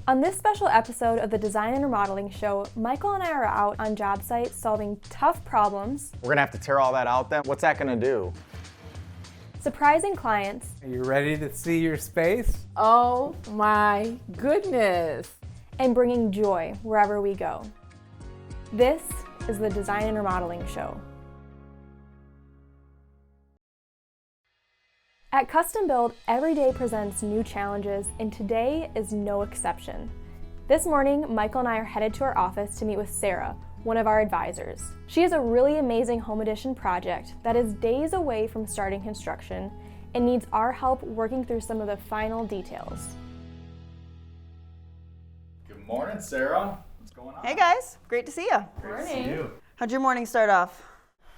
On this special episode of the Design and Remodeling Show, Michael and I are out on job sites solving tough problems. We're gonna have to tear all that out then? What's that gonna do? Surprising clients. Are you ready to see your space? Oh my goodness. And bringing joy wherever we go. This is the Design and Remodeling Show. At Custom Built, every day presents new challenges, and today is no exception. This morning, Michael and I are headed to our office to meet with Sarah, one of our advisors. She has a really amazing home addition project that is days away from starting construction and needs our help working through some of the final details. Good morning, Sarah. What's going on? Hey guys, great to see you. Great to see you. How'd your morning start off?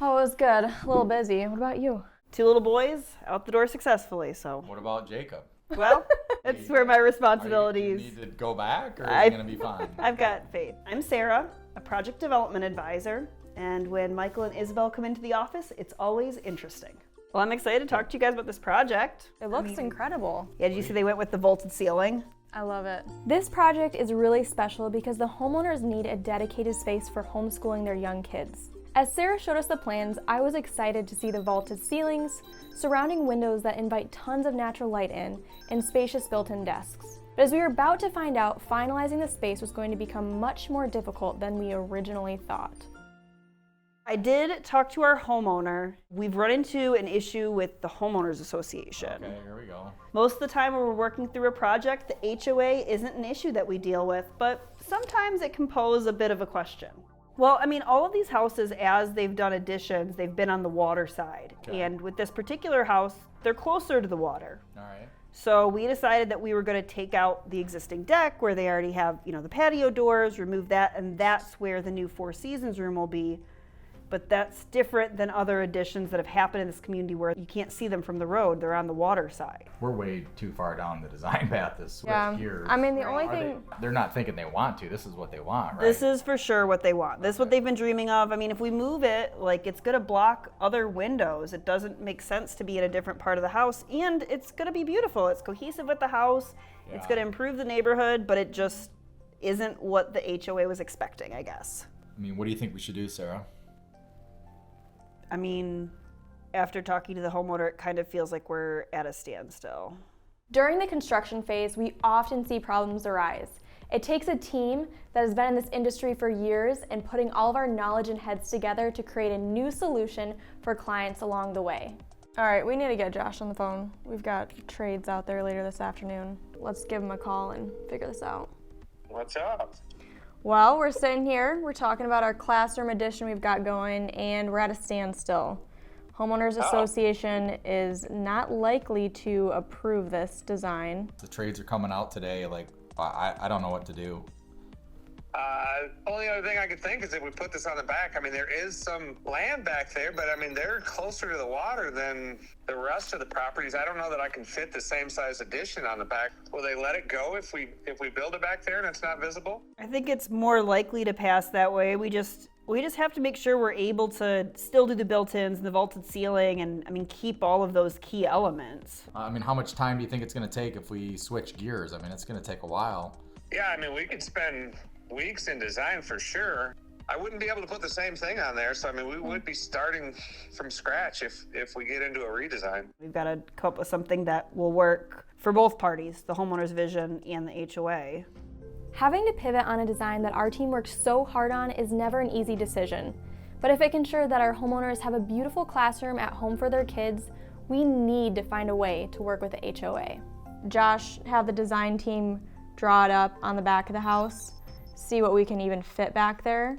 Oh, it was good. A little busy. What about you? 2 little boys out the door successfully, so. What about Jacob? Well, that's where my Do responsibilities. you need to go back, or is it going to be fine? I've got faith. I'm Sarah, a project development advisor, and when Michael and Isabel come into the office, it's always interesting. Well, I'm excited to talk to you guys about this project. It looks incredible. Yeah, did you see they went with the vaulted ceiling? I love it. This project is really special because the homeowners need a dedicated space for homeschooling their young kids. As Sarah showed us the plans, I was excited to see the vaulted ceilings, surrounding windows that invite tons of natural light in, and spacious built-in desks. But as we were about to find out, finalizing the space was going to become much more difficult than we originally thought. I did talk to our homeowner. We've run into an issue with the homeowners association. Okay, here we go. Most of the time when we're working through a project, the HOA isn't an issue that we deal with, but sometimes it can pose a bit of a question. Well, I mean, all of these houses, as they've done additions, they've been on the water side. Okay. And with this particular house, they're closer to the water. All right. So we decided that we were going to take out the existing deck where they already have, the patio doors, remove that, and that's where the new Four Seasons room will be. But that's different than other additions that have happened in this community where you can't see them from the road. They're on the water side. We're way too far down the design path to switch gears. I mean, the only thing... They're not thinking they want to. This is what they want, right? This is for sure what they want. This is what they've been dreaming of. I mean, if we move it, it's going to block other windows. It doesn't make sense to be in a different part of the house. And it's going to be beautiful. It's cohesive with the house. Yeah. It's going to improve the neighborhood, but it just isn't what the HOA was expecting, I guess. I mean, what do you think we should do, Sarah? I mean, after talking to the homeowner, it kind of feels like we're at a standstill. During the construction phase, we often see problems arise. It takes a team that has been in this industry for years and putting all of our knowledge and heads together to create a new solution for clients along the way. All right, we need to get Josh on the phone. We've got trades out there later this afternoon. Let's give him a call and figure this out. What's up? Well, we're sitting here, we're talking about our classroom addition we've got going, and we're at a standstill. Homeowners Association is not likely to approve this design. The trades are coming out today. I don't know what to do. Only other thing I could think is if we put this on the back. I mean, there is some land back there, but I mean, they're closer to the water than the rest of the properties. I don't know that I can fit the same size addition on the back. Will they let it go if we build it back there and it's not visible? I think it's more likely to pass that way. We just have to make sure we're able to still do the built-ins and the vaulted ceiling and keep all of those key elements. I mean, how much time do you think it's going to take if we switch gears? I mean, it's going to take a while. Yeah, I mean, we could spend weeks in design for sure. I wouldn't be able to put the same thing on there, so I mean, we would be starting from scratch if we get into a redesign. We've got to come up with something that will work for both parties, the homeowner's vision and the HOA. Having to pivot on a design that our team worked so hard on is never an easy decision. But if it can ensure that our homeowners have a beautiful classroom at home for their kids, we need to find a way to work with the HOA. Josh, have the design team draw it up on the back of the house, see what we can even fit back there,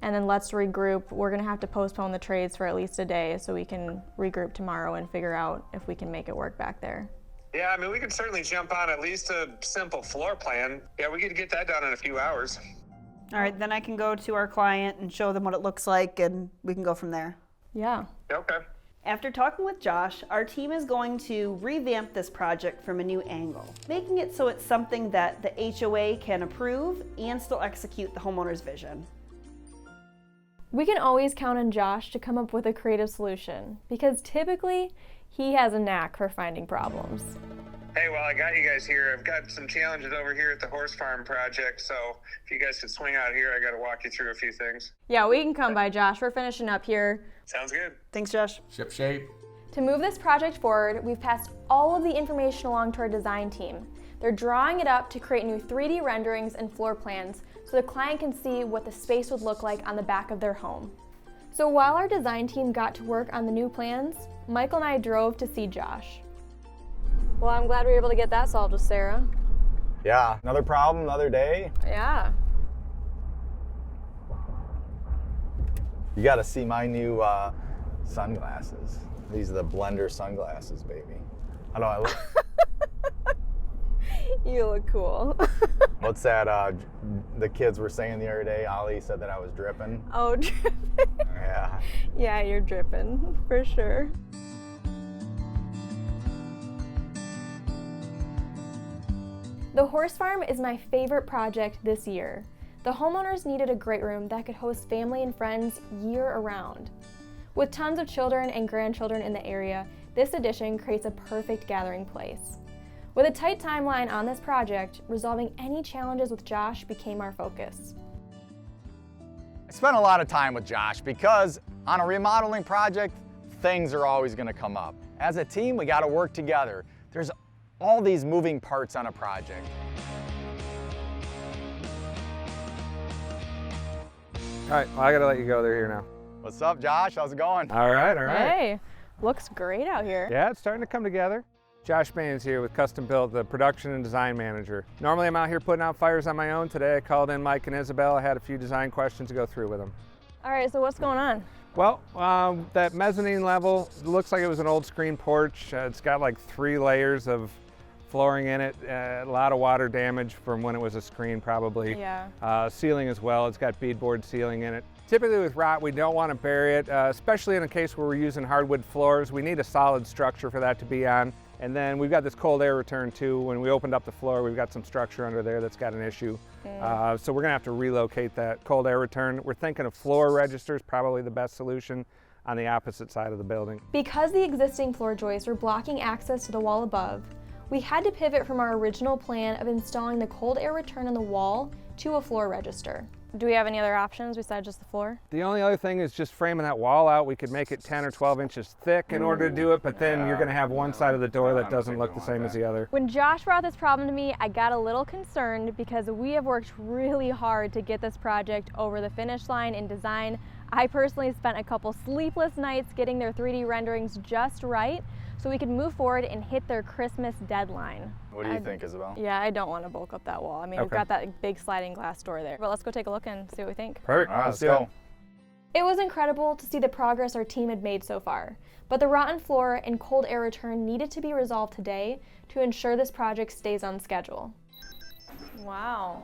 and then let's regroup. We're gonna have to postpone the trades for at least a day so we can regroup tomorrow and figure out if we can make it work back there. Yeah, I mean, we could certainly jump on at least a simple floor plan. Yeah, we could get that done in a few hours. All right, then I can go to our client and show them what it looks like, and we can go from there. Yeah. Okay. After talking with Josh, our team is going to revamp this project from a new angle, making it so it's something that the HOA can approve and still execute the homeowner's vision. We can always count on Josh to come up with a creative solution because typically he has a knack for finding problems. Hey, well, I got you guys here. I've got some challenges over here at the horse farm project, so if you guys could swing out here, I got to walk you through a few things. Yeah, we can come by, Josh. We're finishing up here. Sounds good. Thanks, Josh. Ship shape. To move this project forward, we've passed all of the information along to our design team. They're drawing it up to create new 3D renderings and floor plans so the client can see what the space would look like on the back of their home. So while our design team got to work on the new plans, Michael and I drove to see Josh. Well, I'm glad we were able to get that solved with Sarah. Yeah, another problem, another day. Yeah. You got to see my new sunglasses. These are the Blender sunglasses, baby. How do I look? You look cool. What's that the kids were saying the other day? Ollie said that I was dripping. Oh, dripping. Yeah. Yeah, you're dripping, for sure. The horse farm is my favorite project this year. The homeowners needed a great room that could host family and friends year-round. With tons of children and grandchildren in the area, this addition creates a perfect gathering place. With a tight timeline on this project, resolving any challenges with Josh became our focus. I spent a lot of time with Josh because on a remodeling project, things are always going to come up. As a team, we got to work together. There's all these moving parts on a project. All right, well, I gotta let you go. They're here now. What's up, Josh? How's it going? All right, all right. Hey, looks great out here. Yeah, it's starting to come together. Josh Baines here with Custom Built, the production and design manager. Normally I'm out here putting out fires on my own. Today I called in Mike and Isabelle. I had a few design questions to go through with them. All right, so what's going on? Well, that mezzanine level looks like it was an old screen porch. It's got like 3 layers of flooring in it, a lot of water damage from when it was a screen probably. Yeah. Ceiling as well, it's got beadboard ceiling in it. Typically with rot, we don't want to bury it, especially in a case where we're using hardwood floors. We need a solid structure for that to be on. And then we've got this cold air return too. When we opened up the floor, we've got some structure under there that's got an issue. So we're gonna have to relocate that cold air return. We're thinking of floor registers, probably the best solution on the opposite side of the building. Because the existing floor joists were blocking access to the wall above, we had to pivot from our original plan of installing the cold air return on the wall to a floor register. Do we have any other options besides just the floor? The only other thing is just framing that wall out. We could make it 10 or 12 inches thick in order to do it, but then you're gonna have one side of the door that doesn't look the same as the other. When Josh brought this problem to me, I got a little concerned because we have worked really hard to get this project over the finish line in design. I personally spent a couple sleepless nights getting their 3D renderings just right so we could move forward and hit their Christmas deadline. What do you think, Isabelle? Yeah, I don't want to bulk up that wall. I mean, we've got that big sliding glass door there. But let's go take a look and see what we think. Perfect. All right, let's go. It was incredible to see the progress our team had made so far. But the rotten floor and cold air return needed to be resolved today to ensure this project stays on schedule. Wow.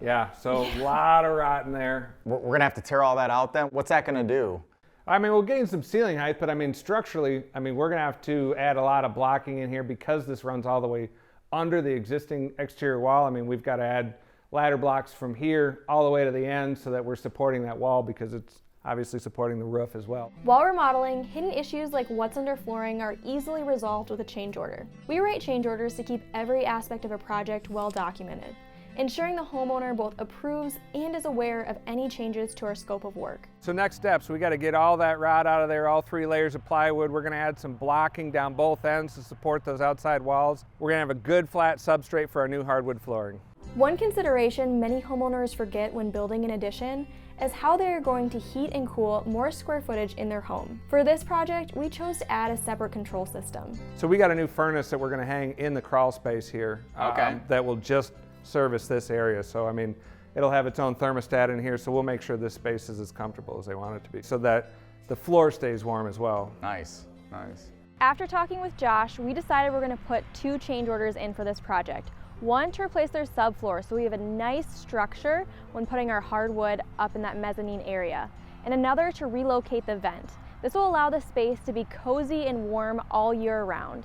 Yeah, so a lot of rot in there. We're going to have to tear all that out then? What's that going to do? I mean, we'll gain some ceiling height, but I mean, structurally, I mean, we're gonna have to add a lot of blocking in here because this runs all the way under the existing exterior wall. I mean, we've got to add ladder blocks from here all the way to the end so that we're supporting that wall because it's obviously supporting the roof as well. While remodeling, hidden issues like what's under flooring are easily resolved with a change order. We write change orders to keep every aspect of a project well documented, ensuring the homeowner both approves and is aware of any changes to our scope of work. So next steps, we got to get all that rot out of there, all 3 layers of plywood. We're going to add some blocking down both ends to support those outside walls. We're going to have a good flat substrate for our new hardwood flooring. One consideration many homeowners forget when building an addition is how they are going to heat and cool more square footage in their home. For this project, we chose to add a separate control system. So we got a new furnace that we're going to hang in the crawl space here. That will just service this area. So I mean, it'll have its own thermostat in here, so we'll make sure this space is as comfortable as they want it to be so that the floor stays warm as well. Nice, nice. After talking with Josh, we decided we're going to put 2 change orders in for this project. One to replace their subfloor so we have a nice structure when putting our hardwood up in that mezzanine area, and another to relocate the vent. This will allow the space to be cozy and warm all year round.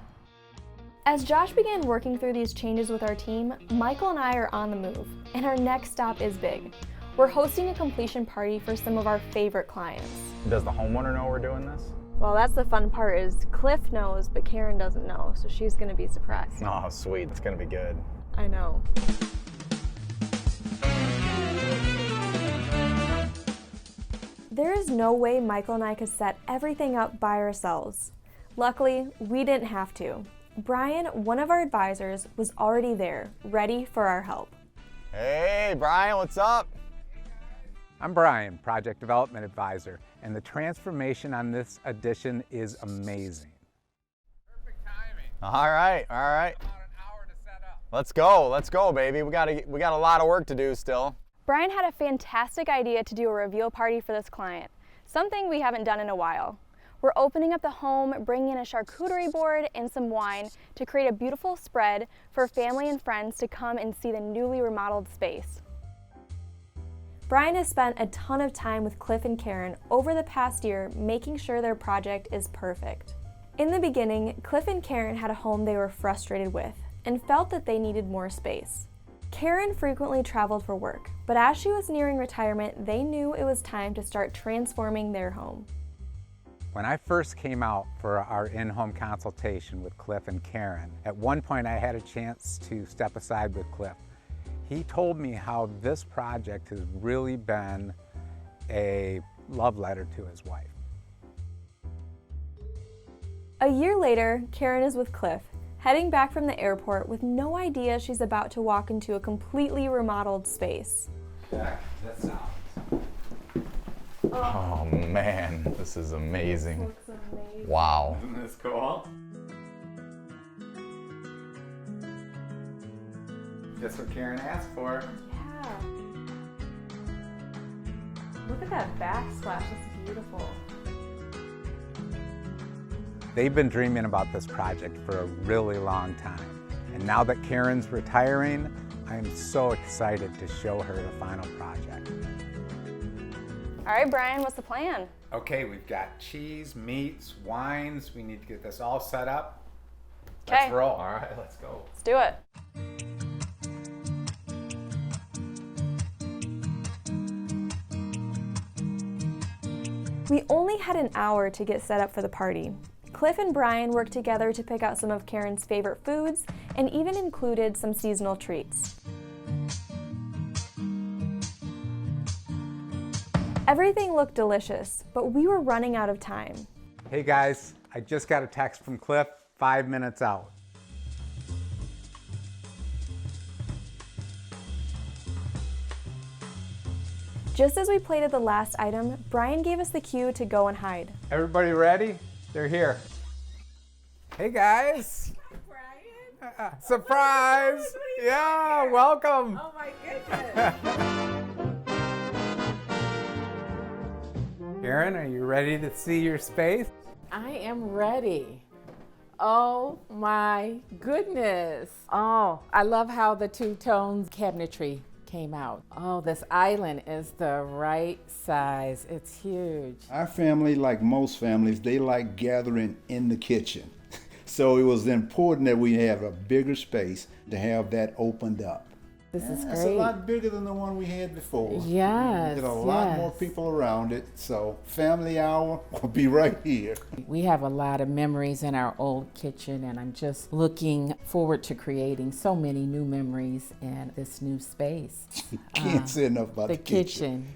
As Josh began working through these changes with our team, Michael and I are on the move, and our next stop is big. We're hosting a completion party for some of our favorite clients. Does the homeowner know we're doing this? Well, that's the fun part is Cliff knows, but Karen doesn't know, so she's gonna be surprised. Oh, sweet. It's gonna be good. I know. There is no way Michael and I could set everything up by ourselves. Luckily, we didn't have to. Brian, one of our advisors, was already there, ready for our help. Hey, Brian, what's up? I'm Brian, Project Development Advisor, and the transformation on this addition is amazing. Perfect timing. All right. About an hour to set up. Let's go, baby. We got a lot of work to do still. Brian had a fantastic idea to do a reveal party for this client, something we haven't done in a while. We're opening up the home, bringing in a charcuterie board and some wine to create a beautiful spread for family and friends to come and see the newly remodeled space. Brian has spent a ton of time with Cliff and Karen over the past year making sure their project is perfect. In the beginning, Cliff and Karen had a home they were frustrated with and felt that they needed more space. Karen frequently traveled for work, but as she was nearing retirement, they knew it was time to start transforming their home. When I first came out for our in-home consultation with Cliff and Karen, at one point I had a chance to step aside with Cliff. He told me how this project has really been a love letter to his wife. A year later, Karen is with Cliff, heading back from the airport with no idea she's about to walk into a completely remodeled space. Check this out. Oh man, this is amazing. Looks amazing. Wow. Isn't this cool? Just what Karen asked for. Yeah. Look at that backsplash, it's beautiful. They've been dreaming about this project for a really long time. And now that Karen's retiring, I am so excited to show her the final project. All right, Brian, what's the plan? Okay, we've got cheese, meats, wines. We need to get this all set up. Okay. Let's roll. All right, let's go. Let's do it. We only had an hour to get set up for the party. Cliff and Brian worked together to pick out some of Karen's favorite foods and even included some seasonal treats. Everything looked delicious, but we were running out of time. Hey guys, I just got a text from Cliff 5 minutes out. Just as we plated the last item, Brian gave us the cue to go and hide. Everybody ready? They're here. Hey guys. Brian? Surprise! Yeah, welcome. Oh my goodness. Karen, are you ready to see your space? I am ready. Oh my goodness. Oh, I love how the two-tone cabinetry came out. Oh, this island is the right size. It's huge. Our family, like most families, they like gathering in the kitchen. So it was important that we have a bigger space to have that opened up. This is It's a great. lot bigger than the one we had before. Yes, There's a lot yes. more people around it, so family hour will be right here. We have a lot of memories in our old kitchen, and I'm just looking forward to creating so many new memories in this new space. Can't say enough about The kitchen,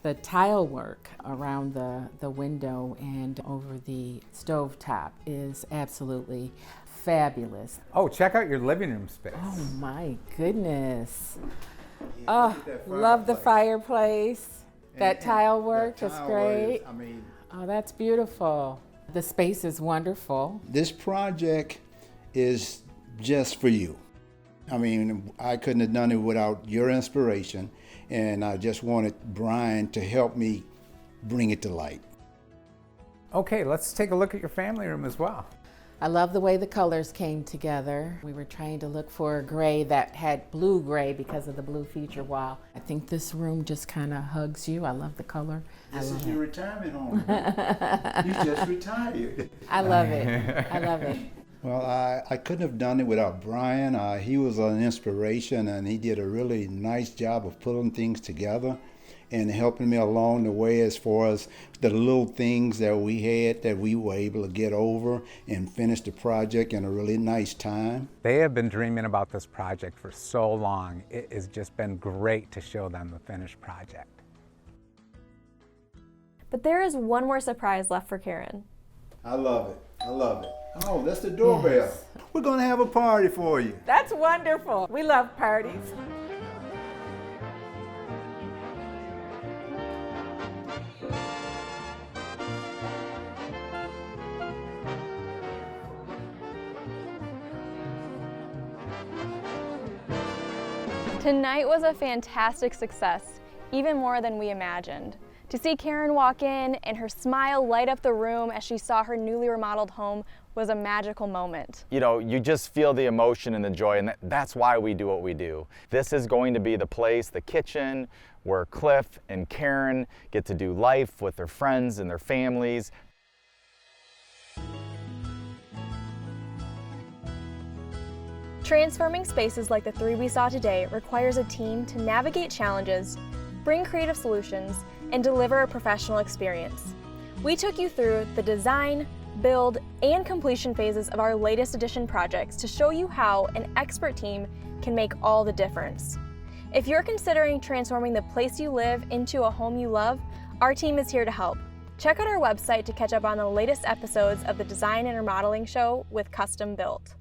the tile work around the window and over the stovetop is absolutely fabulous. Oh, check out your living room space. Oh my goodness. Oh, love the fireplace. That tile work is great. Oh, that's beautiful. The space is wonderful. This project is just for you. I mean, I couldn't have done it without your inspiration, and I just wanted Brian to help me bring it to light. Okay, let's take a look at your family room as well. I love the way the colors came together. We were trying to look for a gray that had blue gray because of the blue feature wall. I think this room just kind of hugs you. I love the color. This is your retirement home. You just retired. I love it. I love it. Well, I couldn't have done it without Brian. He was an inspiration, and he did a really nice job of pulling things together. and helping me along the way as far as the little things that we had that we were able to get over and finish the project in a really nice time. They have been dreaming about this project for so long. It has just been great to show them the finished project. But there is one more surprise left for Karen. I love it. I love it. Oh, that's the doorbell. Yes. We're going to have a party for you. That's wonderful. We love parties. Tonight was a fantastic success, even more than we imagined. To see Karen walk in and her smile light up the room as she saw her newly remodeled home was a magical moment. You know, you just feel the emotion and the joy, and that's why we do what we do. This is going to be the place, the kitchen, where Cliff and Karen get to do life with their friends and their families. Transforming spaces like the 3 we saw today requires a team to navigate challenges, bring creative solutions, and deliver a professional experience. We took you through the design, build, and completion phases of our latest edition projects to show you how an expert team can make all the difference. If you're considering transforming the place you live into a home you love, our team is here to help. Check out our website to catch up on the latest episodes of the Design and Remodeling Show with Custom Built.